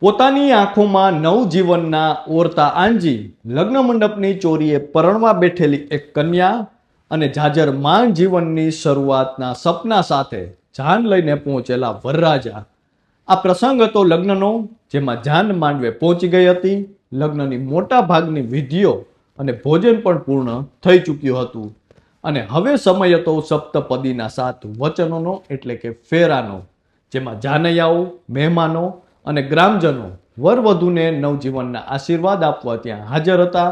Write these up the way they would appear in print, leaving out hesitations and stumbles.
પોતાની આંખોમાં નવજીવનના ઓરતા આંજી લગ્ન મંડપની ચોરીએ પરણવા બેઠેલી એક કન્યા અને જાજરમાન જીવનની શરૂઆતના સપના સાથે જાન લઈને પહોંચેલા વરરાજા. આ પ્રસંગ હતો લગ્નનો, જેમાં જાન માંડવે પહોંચી ગઈ હતી. લગ્નની મોટા ભાગની વિધિઓ અને ભોજન પણ પૂર્ણ થઈ ચૂક્યું હતું અને હવે સમય હતો સપ્તપદીના 7 વચનોનો, એટલે કે ફેરાનો, જેમાં જાનૈયાઓ, મહેમાનો અને ગ્રામજનો વરવધુને નવજીવનના આશીર્વાદ આપવા ત્યાં હાજર હતા.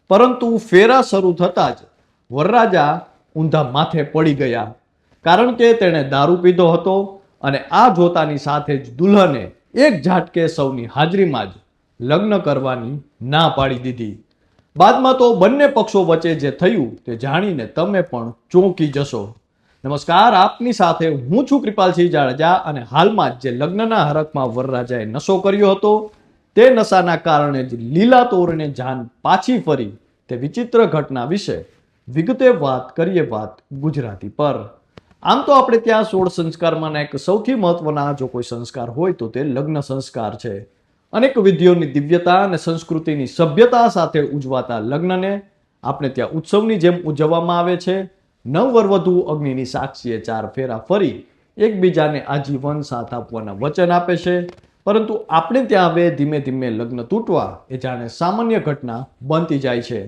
પરંતુ ફેરા શરૂ થતાં જ વરરાજા ઊંધા માથે પડી ગયા, કારણ કે તેણે દારૂ પીધો હતો અને આ જોતાની સાથે જ દુલ્હને એક ઝાટકે સૌની હાજરીમાં જ લગ્ન કરવાની ના પાડી દીધી. બાદમાં તો બંને પક્ષો વચ્ચે જે થયું તે જાણીને તમે પણ ચોંકી જશો. નમસ્કાર, આપની સાથે હું છું કૃપાલસિંહ જાડેજા અને હાલમાં જ જે લગ્નના હરખમાં વરરાજાએ નશો કર્યો હતો તે નશાના કારણે જ લીલા તોરણે જાન પાછી ફરી તે વિચિત્ર ઘટના વિશે વિગતે વાત કરીએ. વાત ગુજરાતી પર. આમ તો આપણે ત્યાં 16 સંસ્કારમાંના એક સૌથી મહત્વના જો કોઈ સંસ્કાર હોય તો તે લગ્ન સંસ્કાર છે. અનેક વિધિઓની દિવ્યતા અને સંસ્કૃતિની સભ્યતા સાથે ઉજવાતા લગ્નને આપણે ત્યાં ઉત્સવની જેમ ઉજવવામાં આવે છે. નવવરવધુ અગ્નિની સાક્ષીએ 4 ફેરા ફરી એકબીજાને આજીવન સાથ આપવાના વચન આપે છે. પરંતુ આપણે ત્યાં હવે ધીમે ધીમે લગ્ન તૂટવા એ જાણે સામાન્ય ઘટના બનતી જાય છે.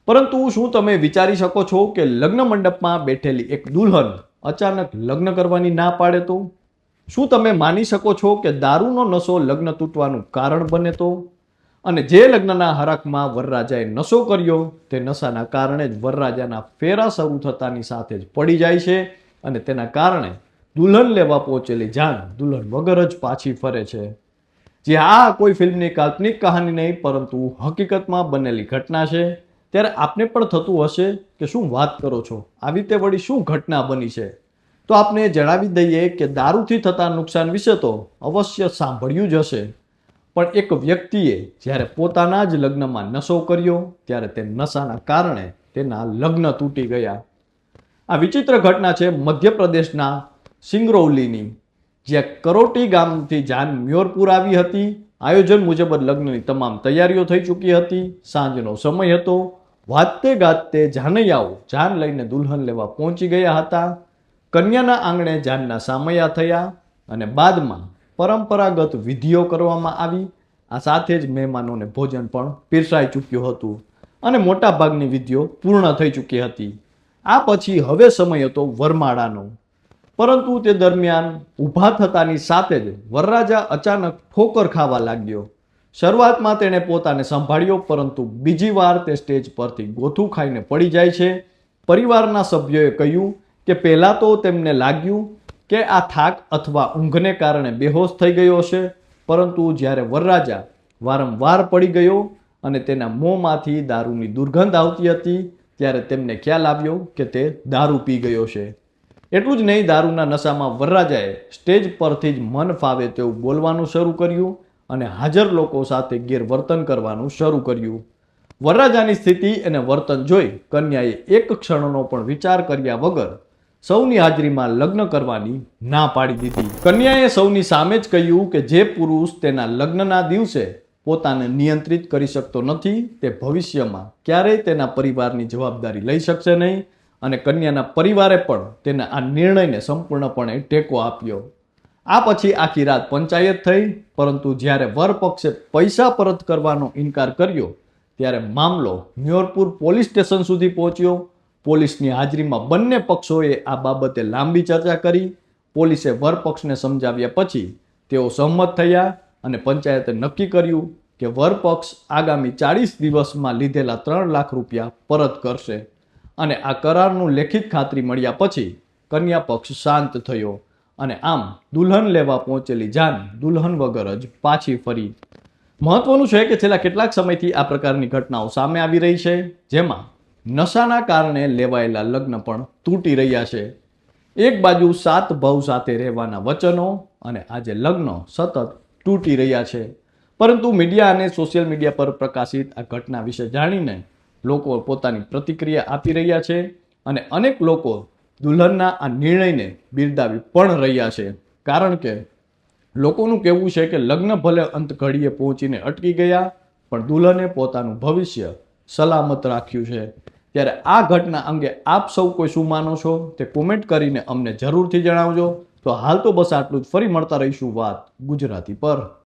પરંતુ શું તમે વિચારી શકો છો કે લગ્ન મંડપમાં બેઠેલી એક દુલ્હન અચાનક લગ્ન કરવાની ના પાડે તો? શું તમે માની શકો છો કે દારૂનો નશો લગ્ન તૂટવાનું કારણ બને તો? અને જે લગ્નના હરખમાં વરરાજાએ નશો કર્યો તે નશાના કારણે જ વરરાજાના ફેરા શરૂ થતાની સાથે જ પડી જાય છે અને તેના કારણે દુલ્હન લેવા પહોંચેલી જાન દુલ્હન વગર જ પાછી ફરે છે. જે આ કોઈ ફિલ્મની કાલ્પનિક કહાની નહીં, પરંતુ હકીકતમાં બનેલી ઘટના છે. ત્યારે આપને પણ થતું હશે કે શું વાત કરો છો, આવી તે વળી શું ઘટના બની છે? તો આપને જણાવી દઈએ કે દારૂથી થતા નુકસાન વિશે તો અવશ્ય સાંભળ્યું જ હશે, પણ એક વ્યક્તિએ જ્યારે પોતાના જ લગ્નમાં નશો કર્યો ત્યારે તે નશાના કારણે તેના લગ્ન તૂટી ગયા. આ વિચિત્ર ઘટના છે મધ્યપ્રદેશના સિંગરૌલીની, જ્યાં કરોટી ગામથી જાન મ્યોરપુર આવી હતી. આયોજન મુજબ લગ્નની તમામ તૈયારીઓ થઈ ચૂકી હતી. સાંજનો સમય હતો. વાજતે ગાજતે જાનૈયાઓ જાન લઈને દુલ્હન લેવા પહોંચી ગયા હતા. કન્યાના આંગણે જાનના સામૈયા થયા અને બાદમાં પરંપરાગત વિધિઓ કરવામાં આવી. આ સાથે જ મહેમાનોને ભોજન પણ પીરસાઈ ચૂક્યું હતું અને મોટા ભાગની વિધિઓ પૂર્ણ થઈ ચૂકી હતી. આ પછી હવે સમય હતો વરમાળાનો. પરંતુ તે દરમિયાન ઊભા થતાની સાથે જ વરરાજા અચાનક ઠોકર ખાવા લાગ્યો. શરૂઆતમાં તેણે પોતાને સંભાળ્યો, પરંતુ બીજી વાર તે સ્ટેજ પરથી ગોથું ખાઈને પડી જાય છે. પરિવારના સભ્યોએ કહ્યું કે પહેલાં તો તેમને લાગ્યું કે આ થાક અથવા ઊંઘને કારણે બેહોશ થઈ ગયો હશે, પરંતુ જ્યારે વરરાજા વારંવાર પડી ગયો અને તેના મોંમાંથી દારૂની દુર્ગંધ આવતી હતી ત્યારે તેમને ખ્યાલ આવ્યો કે તે દારૂ પી ગયો છે. એટલું જ નહીં, દારૂના નશામાં વરરાજાએ સ્ટેજ પરથી જ મન ફાવે તેવું બોલવાનું શરૂ કર્યું અને હાજર લોકો સાથે ગેરવર્તન કરવાનું શરૂ કર્યું. વરરાજાની સ્થિતિ અને વર્તન જોઈ કન્યાએ એક ક્ષણનો પણ વિચાર કર્યા વગર સૌની હાજરીમાં લગ્ન કરવાની ના પાડી દીધી. કન્યાએ સૌની સામે જ કહ્યું કે જે પુરુષ તેના લગ્નના દિવસે પોતાને નિયંત્રિત કરી શકતો નથી તે ભવિષ્યમાં ક્યારેય તેના પરિવારની જવાબદારી લઈ શકશે નહીં, અને કન્યાના પરિવારે પણ તેના આ નિર્ણયને સંપૂર્ણપણે ટેકો આપ્યો. આ પછી આખી રાત પંચાયત થઈ, પરંતુ જ્યારે વર પક્ષે પૈસા પરત કરવાનો ઇનકાર કર્યો ત્યારે મામલો મ્યોરપુર પોલીસ સ્ટેશન સુધી પહોંચ્યો. પોલીસની હાજરીમાં બંને પક્ષોએ આ બાબતે લાંબી ચર્ચા કરી. પોલીસે વર પક્ષને સમજાવ્યા પછી તેઓ સહમત થયા અને પંચાયતે નક્કી કર્યું કે વર પક્ષ આગામી 40 દિવસમાં લીધેલા 3 લાખ રૂપિયા પરત કરશે. અને આ કરારનું લેખિત ખાતરી મળ્યા પછી કન્યા પક્ષ શાંત થયો અને આમ દુલ્હન લેવા પહોંચેલી જાન દુલ્હન વગર જ પાછી ફરી. મહત્વનું છે કે છેલ્લા કેટલાક સમયથી આ પ્રકારની ઘટનાઓ સામે આવી રહી છે, જેમાં નશાના કારણે લેવાયેલા લગ્ન પણ તૂટી રહ્યા છે. એક બાજુ 7 ભાવ સાથે રહેવાના વચનો અને આજે લગ્નો સતત તૂટી રહ્યા છે. પરંતુ મીડિયા અને સોશિયલ મીડિયા પર પ્રકાશિત આ ઘટના વિશે જાણીને લોકો પોતાની પ્રતિક્રિયા આપી રહ્યા છે અને અનેક લોકો દુલ્હનના આ નિર્ણયને બિરદાવી પણ રહ્યા છે, કારણ કે લોકોનું કહેવું છે કે લગ્ન ભલે અંત ઘડીએ પહોંચીને અટકી ગયા, પણ દુલ્હને પોતાનું ભવિષ્ય સલામત રાખ્યું છે. ત્યારે આ ઘટના અંગે આપ સૌ કોઈ શું માનો છો તે કોમેન્ટ કરીને અમને જરૂરથી જણાવજો. તો હાલ તો બસ આટલું જ. ફરી મળતા રહીશું વાત ગુજરાતી પર.